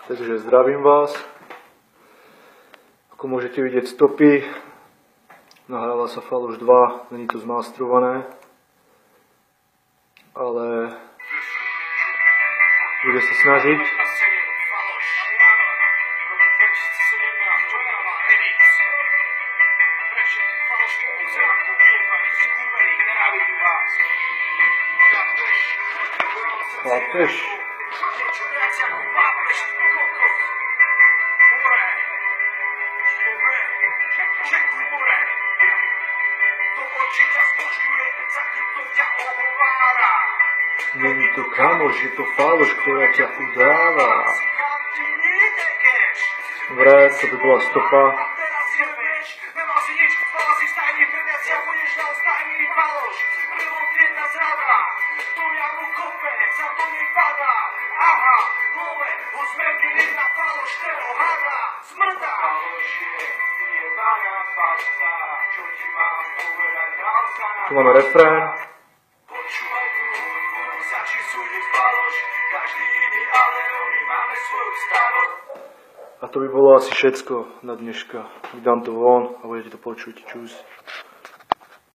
Takže zdravím vás. Ako môžete vidieť stopy, nahráva sa Faloš 2, není to zmastrované, ale bude sa snažiť. Chápeš? Není to kamoš, je to Faloš, ktorá ťa udáva. Dobre, to by bola stopa. Tu máme refrén. A to by bolo asi všetko na dneška. Vydám to von a budete to počuť. Čus.